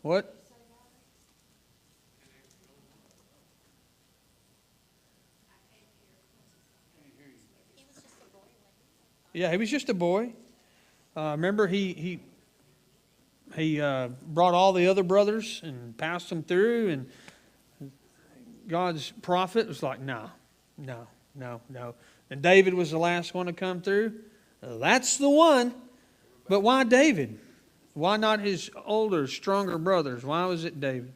What? Yeah, he was just a boy. Remember, he brought all the other brothers and passed them through, and God's prophet was like, no, no, no, no. And David was the last one to come through. That's the one. But why David? Why not his older, stronger brothers? Why was it David?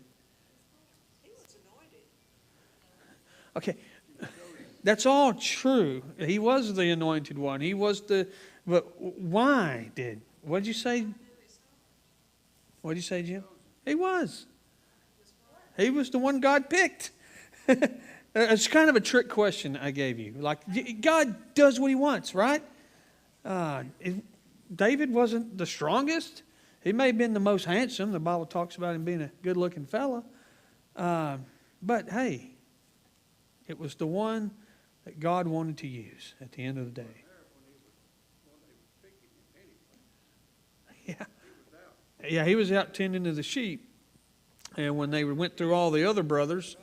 Okay, that's all true. He was the anointed one. He was the... But why did... What did you say? What did you say, Jim? He was. He was the one God picked. It's kind of a trick question I gave you. Like, God does what he wants, right? David wasn't the strongest. He may have been the most handsome. The Bible talks about him being a good-looking fella. But, hey, it was the one that God wanted to use at the end of the day. Yeah. Yeah, he was out tending to the sheep. And when they went through all the other brothers,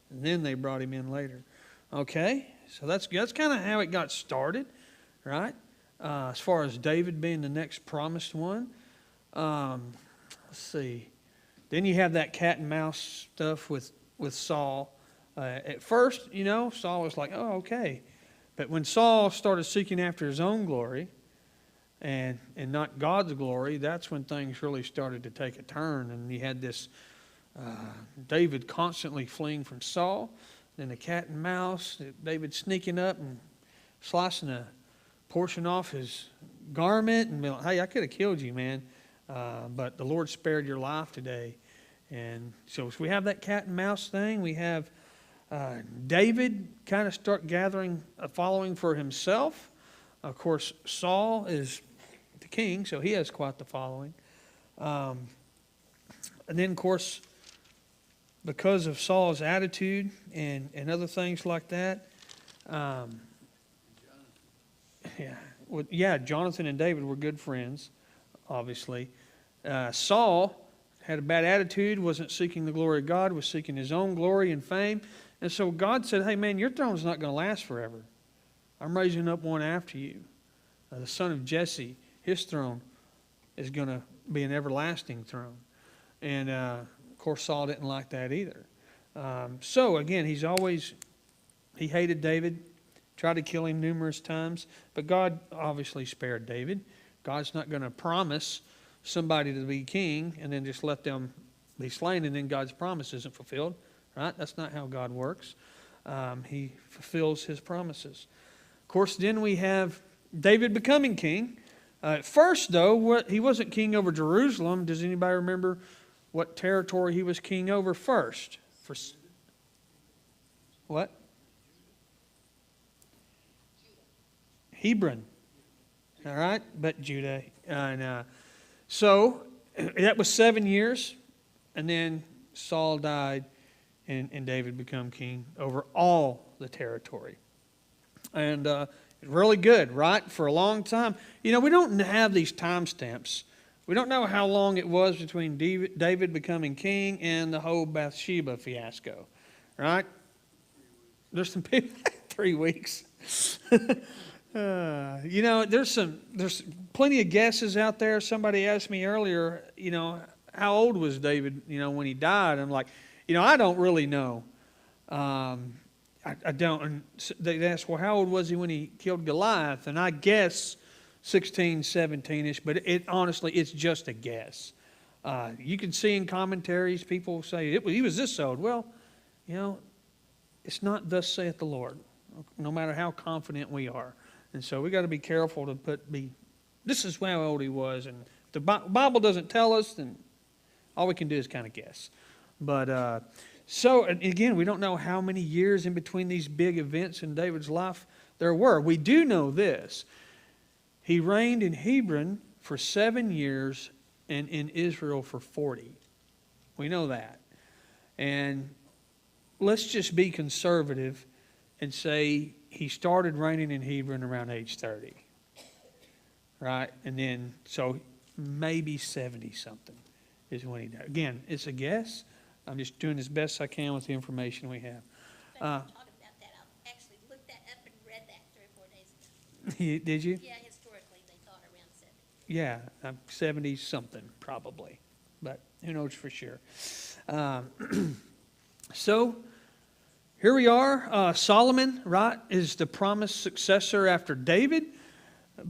and then they brought him in later. Okay, so that's kind of how it got started, right? As far as David being the next promised one. Let's see. Then you have that cat and mouse stuff with Saul. At first, Saul was like, oh, okay. But when Saul started seeking after his own glory and not God's glory, that's when things really started to take a turn. And you had this David constantly fleeing from Saul. Then the cat and mouse, David sneaking up and slicing a portion off his garment and be like, hey, I could have killed you, man. But the Lord spared your life today. And so we have that cat and mouse thing. We have David kind of start gathering a following for himself. Of course, Saul is the king, so he has quite the following. And then, of course, because of Saul's attitude and other things like that, Jonathan and David were good friends, obviously. Saul had a bad attitude, wasn't seeking the glory of God, was seeking his own glory and fame. And so God said, hey, man, your throne's not going to last forever. I'm raising up one after you. The son of Jesse, his throne is going to be an everlasting throne. And, of course, Saul didn't like that either. So, again, he hated David, tried to kill him numerous times. But God obviously spared David. God's not going to promise somebody to be king and then just let them be slain and then God's promise isn't fulfilled. Right? That's not how God works. He fulfills his promises. Of course, then we have David becoming king. At first, though, he wasn't king over Jerusalem. Does anybody remember what territory he was king over first? What? Hebron. All right, but Judah. So that was 7 years, and then Saul died, and David became king over all the territory. And really good, right? For a long time. We don't have these timestamps. We don't know how long it was between David becoming king and the whole Bathsheba fiasco, right? There's some people, 3 weeks. There's plenty of guesses out there. Somebody asked me earlier, how old was David, when he died? I'm like, I don't really know. I don't. And they asked, well, how old was he when he killed Goliath? And I guess 16, 17-ish, but honestly, it's just a guess. You can see in commentaries, people say, he was this old. Well, it's not thus saith the Lord, no matter how confident we are. And so we got to be careful to this is how old he was. And if the Bible doesn't tell us, then all we can do is kind of guess. But so, again, we don't know how many years in between these big events in David's life there were. We do know this. He reigned in Hebron for 7 years and in Israel for 40. We know that. And let's just be conservative and say he started reigning in Hebron around age 30. Right? And then, so maybe 70-something. is when he died. Again, it's a guess. I'm just doing as best I can with the information we have. Talk about that. I actually looked that up and read that 3 or 4 days ago. Did you? Yeah, historically they thought around 70. Yeah, 70 something probably, but who knows for sure. So here we are. Solomon, right, is the promised successor after David,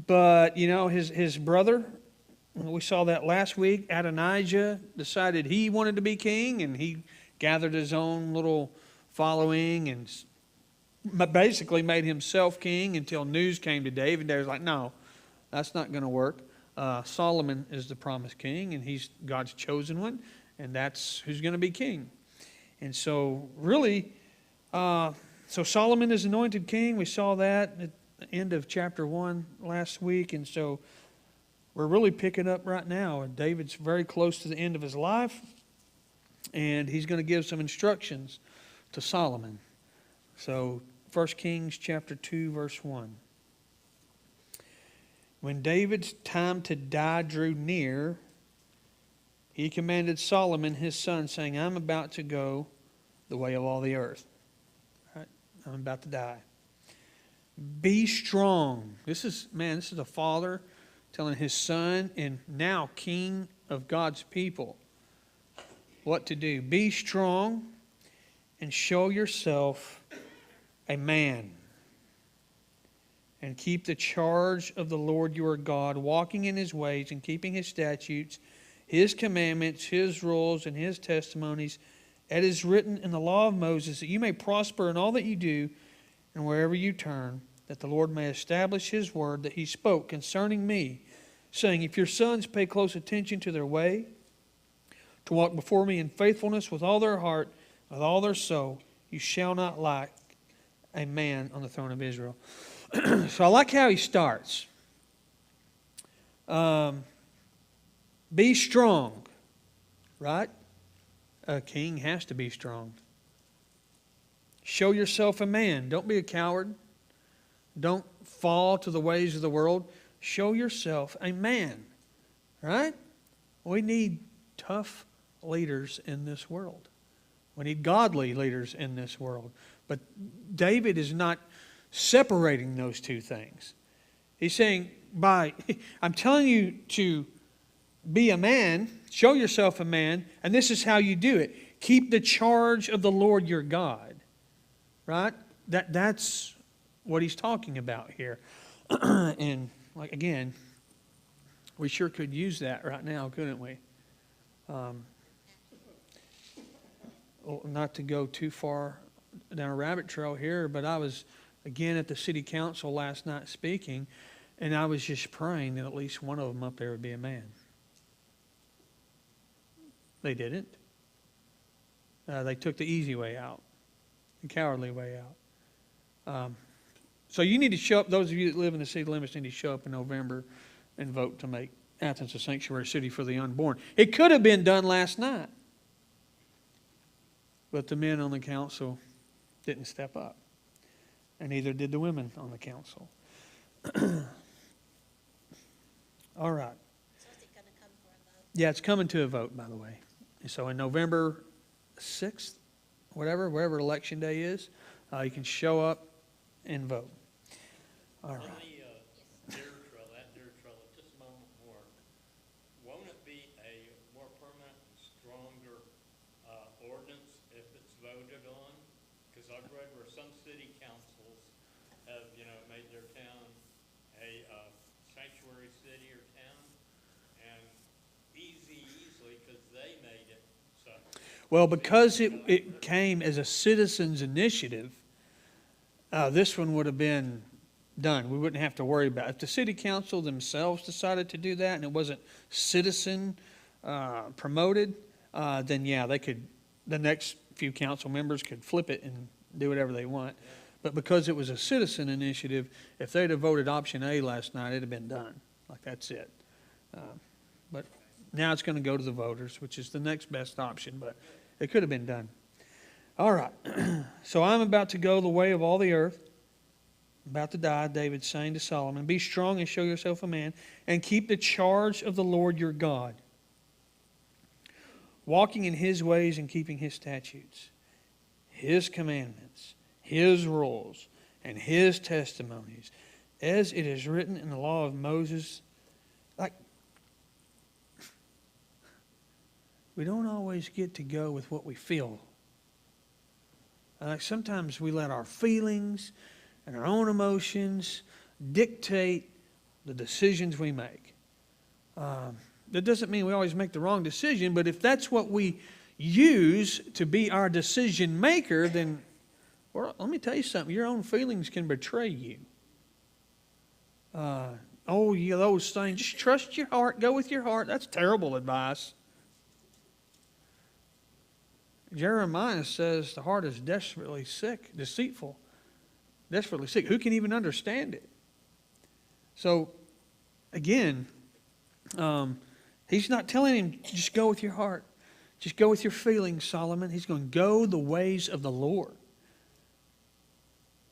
but his brother. We saw that last week. Adonijah decided he wanted to be king, and he gathered his own little following and basically made himself king until news came to David. David was like, no, that's not going to work. Solomon is the promised king, and he's God's chosen one, and that's who's going to be king. And so really, so Solomon is anointed king. We saw that at the end of chapter 1 last week, and so we're really picking up right now. And David's very close to the end of his life, and he's going to give some instructions to Solomon. So 1 Kings chapter 2, verse 1. When David's time to die drew near, he commanded Solomon his son, saying, I'm about to go the way of all the earth. Right? I'm about to die. Be strong. This is a father telling his son and now king of God's people what to do. Be strong and show yourself a man. And keep the charge of the Lord your God, walking in his ways and keeping his statutes, his commandments, his rules, and his testimonies, as is written in the law of Moses, that you may prosper in all that you do and wherever you turn, that the Lord may establish his word that he spoke concerning me, saying, if your sons pay close attention to their way, to walk before me in faithfulness with all their heart, with all their soul, you shall not lack a man on the throne of Israel. So I like how he starts. Be strong, right? A king has to be strong. Show yourself a man. Don't be a coward. Don't fall to the ways of the world. Show yourself a man, right? We need tough leaders in this world. We need godly leaders in this world. But David is not separating those two things. He's saying, I'm telling you to be a man, show yourself a man, and this is how you do it. Keep the charge of the Lord your God. Right? That's what he's talking about here. And again, we sure could use that right now, couldn't we? Not to go too far down a rabbit trail here, but I was again at the city council last night speaking, and I was just praying that at least one of them up there would be a man. They didn't. They took the easy way out, the cowardly way out. So you need to show up, those of you that live in the city limits need to show up in November and vote to make Athens a sanctuary city for the unborn. It could have been done last night, but the men on the council didn't step up, and neither did the women on the council. All right. So is it going to come for a vote? Yeah, it's coming to a vote, by the way. And so in November 6th, wherever election day is, you can show up and vote. All right. On the deer trail at this moment more, won't it be a more permanent and stronger ordinance if it's voted on? Because I've read where some city councils have, made their town a sanctuary city or town, and easily, because they made it so. Well, because it came as a citizens' initiative, this one would have been done. We wouldn't have to worry about it. If the city council themselves decided to do that and it wasn't citizen promoted, then yeah, they could. The next few council members could flip it and do whatever they want. Yeah. But because it was a citizen initiative, if they'd have voted option A last night, it'd have been done. Like, that's it. But now it's going to go to the voters, which is the next best option, but it could have been done. All right. So I'm about to go the way of all the earth. I'm about to die, David's saying to Solomon. Be strong and show yourself a man, and keep the charge of the Lord your God. walking in His ways and keeping His statutes, His commandments, His rules, and His testimonies, as it is written in the law of Moses. Like, we don't always get to go with what we feel. Like sometimes we let our feelings and our own emotions dictate the decisions we make. That doesn't mean we always make the wrong decision, but if that's what we use to be our decision maker, then, well, let me tell you something, your own feelings can betray you. Those things, just trust your heart, go with your heart. That's terrible advice. Jeremiah says the heart is desperately sick, deceitful, desperately sick. Who can even understand it? So, again, he's not telling him, just go with your heart. Just go with your feelings, Solomon. He's going to go the ways of the Lord.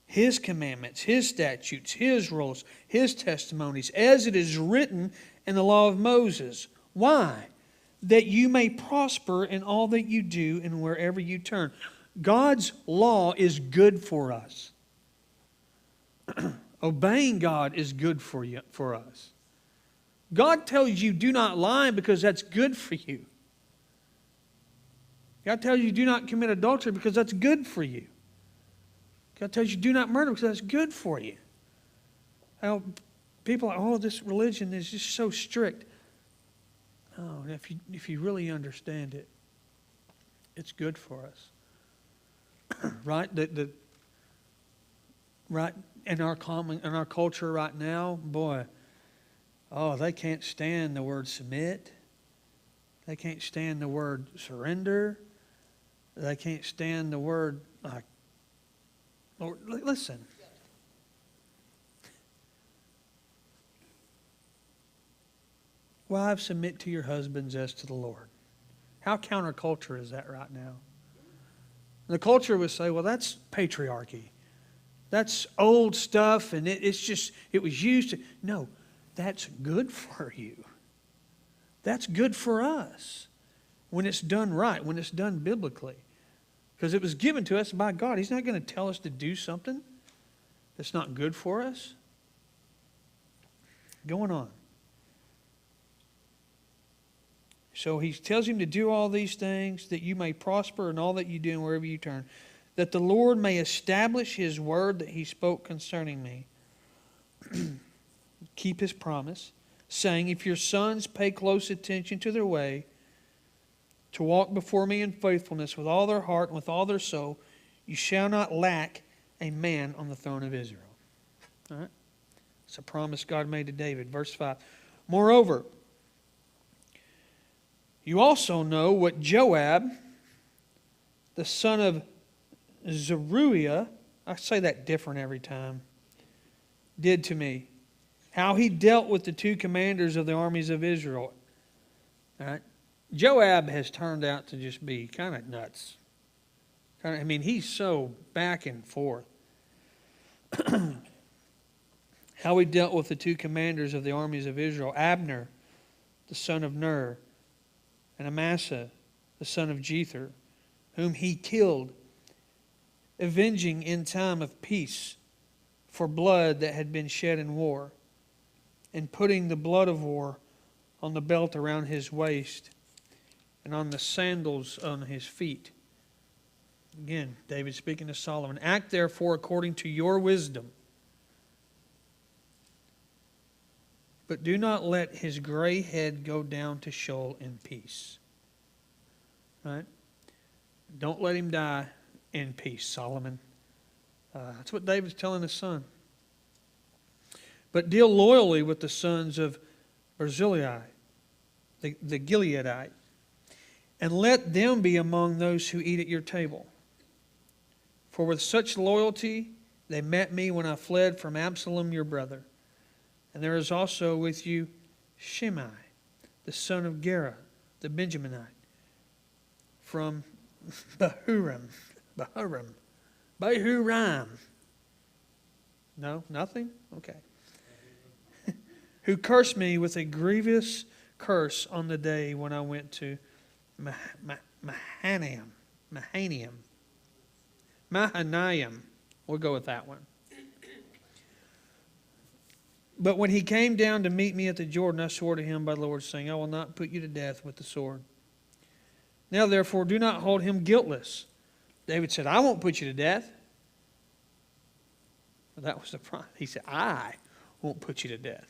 His commandments, His statutes, His rules, His testimonies, as it is written in the law of Moses. Why? That you may prosper in all that you do and wherever you turn. God's law is good for us. Obeying God is good for us. God tells you do not lie because that's good for you. God tells you do not commit adultery because that's good for you. God tells you do not murder because that's good for you. How people are, oh, this religion is just so strict. Oh, if you really understand it, it's good for us. Right? Right in our culture right now, boy, oh, they can't stand the word submit. They can't stand the word surrender. They can't stand the word Lord, listen. Wives, submit to your husbands as to the Lord. How counterculture is that right now? The culture would say, well, that's patriarchy. That's old stuff, and it was used to... No, that's good for you. That's good for us when it's done right, when it's done biblically. Because it was given to us by God. He's not going to tell us to do something that's not good for us. Going on. So He tells him to do all these things, that you may prosper in all that you do and wherever you turn, that the Lord may establish His word that He spoke concerning me. Keep His promise, saying, if your sons pay close attention to their way, to walk before me in faithfulness with all their heart and with all their soul, you shall not lack a man on the throne of Israel. All right? It's a promise God made to David. Verse 5. Moreover, you also know what Joab, the son of Zeruiah, I say that different every time, did to me. How he dealt with the two commanders of the armies of Israel. All right? Joab has turned out to just be kind of nuts. He's so back and forth. How he dealt with the two commanders of the armies of Israel, Abner, the son of Ner, and Amasa, the son of Jether, whom he killed, avenging in time of peace for blood that had been shed in war, and putting the blood of war on the belt around his waist, and on the sandals on his feet. Again, David speaking to Solomon. Act therefore according to your wisdom. But do not let his gray head go down to Sheol in peace. Right? Don't let him die in peace, Solomon. That's what David's telling his son. But deal loyally with the sons of Barzillai, the Gileadite, and let them be among those who eat at your table. For with such loyalty they met me when I fled from Absalom your brother. And there is also with you Shimei, the son of Gera, the Benjaminite, from Bahurim. No, nothing? Okay. Who cursed me with a grievous curse on the day when I went to Mahanaim. We'll go with that one. But when he came down to meet me at the Jordan, I swore to him by the Lord, saying, I will not put you to death with the sword. Now, therefore, do not hold him guiltless. David said, I won't put you to death. Well, that was the problem. He said, I won't put you to death.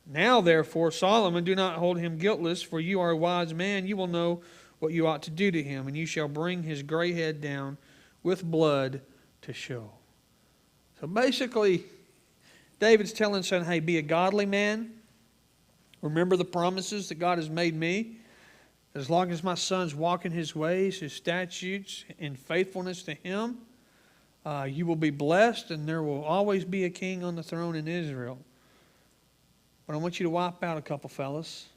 Now, therefore, Solomon, do not hold him guiltless, for you are a wise man. You will know what you ought to do to him, and you shall bring his gray head down with blood to show. So basically, David's telling son, hey, be a godly man. Remember the promises that God has made me. As long as my son's walking his ways, his statutes, in faithfulness to him, you will be blessed, and there will always be a king on the throne in Israel. But I want you to wipe out a couple fellas,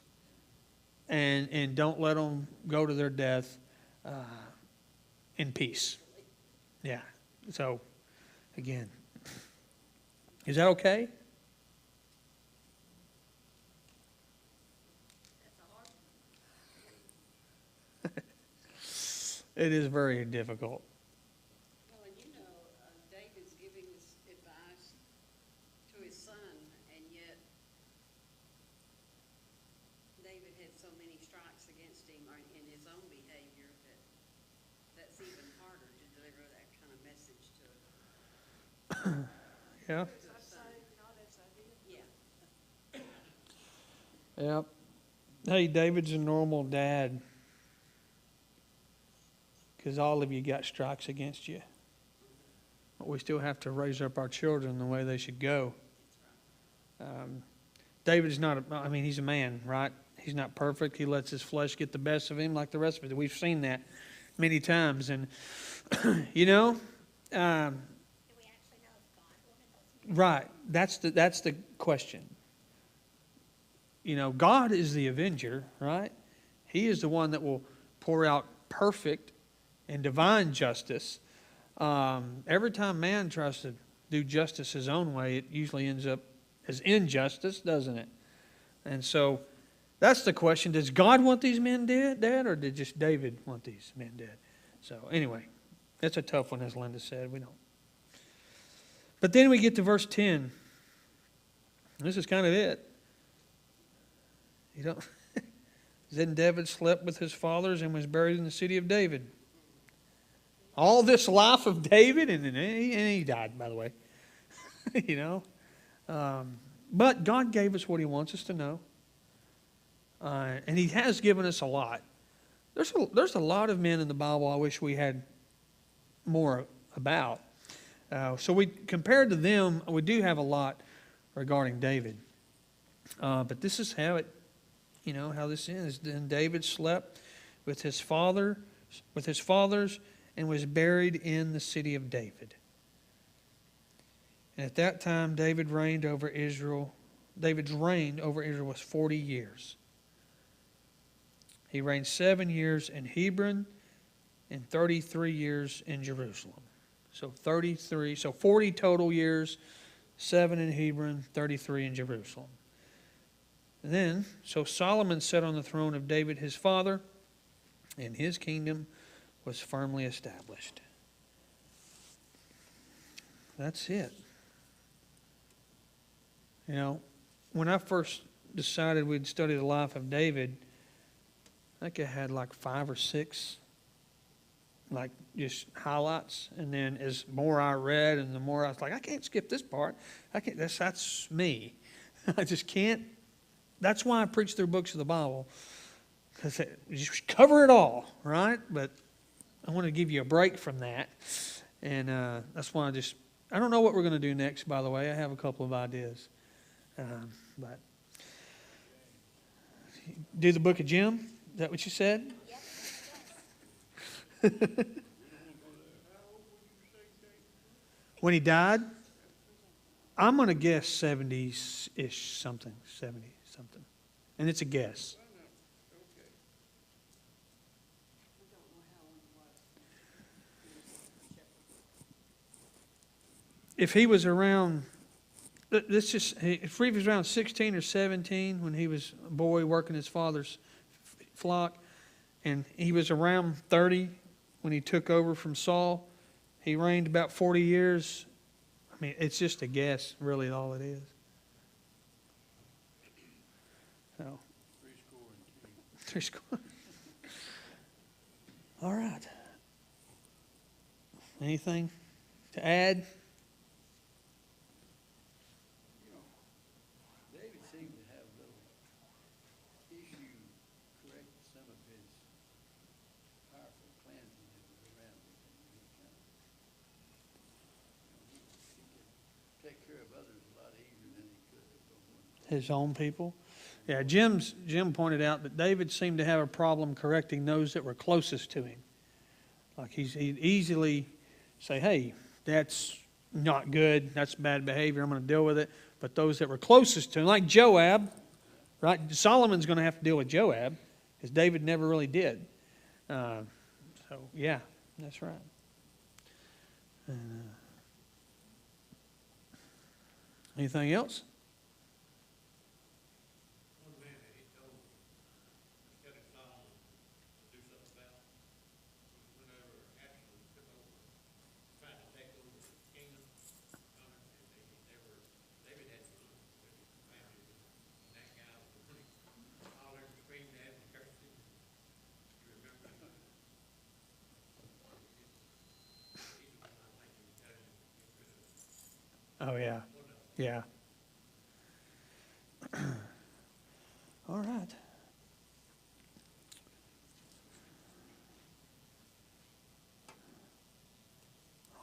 and don't let them go to their death in peace. Yeah. So, again, is that okay? It is very difficult. Well, and David's giving this advice to his son, and yet David had so many strikes against him in his own behavior that's even harder to deliver that kind of message to Yeah. Yeah. Yep. Hey, David's a normal dad, because all of you got strikes against you. But we still have to raise up our children the way they should go. David's not, he's a man, right? He's not perfect. He lets his flesh get the best of him like the rest of it. We've seen that many times. And, Do we actually know if God wanted those? right, that's the question. God is the avenger, right? He is the one that will pour out perfect and divine justice. Every time man tries to do justice his own way, it usually ends up as injustice, doesn't it? And so that's the question. Does God want these men dead, or did just David want these men dead? So anyway, that's a tough one, as Linda said. We don't. But then we get to verse 10. This is kind of it. Then David slept with his fathers and was buried in the city of David. All this life of David, and he died, by the way. But God gave us what he wants us to know. And he has given us a lot. There's a lot of men in the Bible I wish we had more about. So compared to them, we do have a lot regarding David. But this is how how this ends. Then David slept with his fathers, and was buried in the city of David. And at that time, David's reign over Israel was 40 years. He reigned 7 years in Hebron and 33 years in Jerusalem. So 40 total years, 7 in Hebron, 33 in Jerusalem. And then, so Solomon sat on the throne of David his father, and his kingdom was firmly established. That's it. When I first decided we'd study the life of David, I think I had like 5 or 6 just highlights. And then as more I read and the more I was like, I can't skip this part. That's me. I just can't. That's why I preach through books of the Bible. Because you just cover it all, right? But I want to give you a break from that. And that's why I don't know what we're going to do next, by the way. I have a couple of ideas. But do the book of Jim? Is that what you said? Yes. When he died? I'm going to guess 70-ish something. 70 something. And it's a guess. If he was around, if he was around 16 or 17 when he was a boy working his father's flock, and he was around 30 when he took over from Saul. He reigned about 40 years. I mean, it's just a guess, really, all it is. So, 3 score. All right. Anything to add? David seemed to have a little issue correcting some of his powerful cleansing that was around him. He kind of, he could take care of others a lot easier than he could of His own people? Yeah, Jim pointed out that David seemed to have a problem correcting those that were closest to him. Like he'd easily say, hey, that's not good, that's bad behavior, I'm going to deal with it. But those that were closest to him, like Joab, right? Solomon's going to have to deal with Joab, because David never really did. So, yeah, that's right. Anything else? One man that he told, instead of Solomon to do something about, whenever Absalom took over, tried to take over the kingdom, and David had to look with his family, and that guy was really hollering, screaming at him, cursing. You remember that? He's the one I think he was telling him to get rid of. Oh, yeah. Yeah. All right.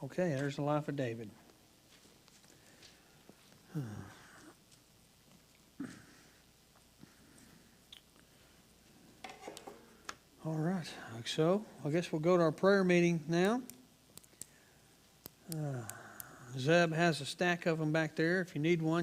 Okay, there's the life of David. All right, so I guess we'll go to our prayer meeting now. Zeb has a stack of them back there if you need one.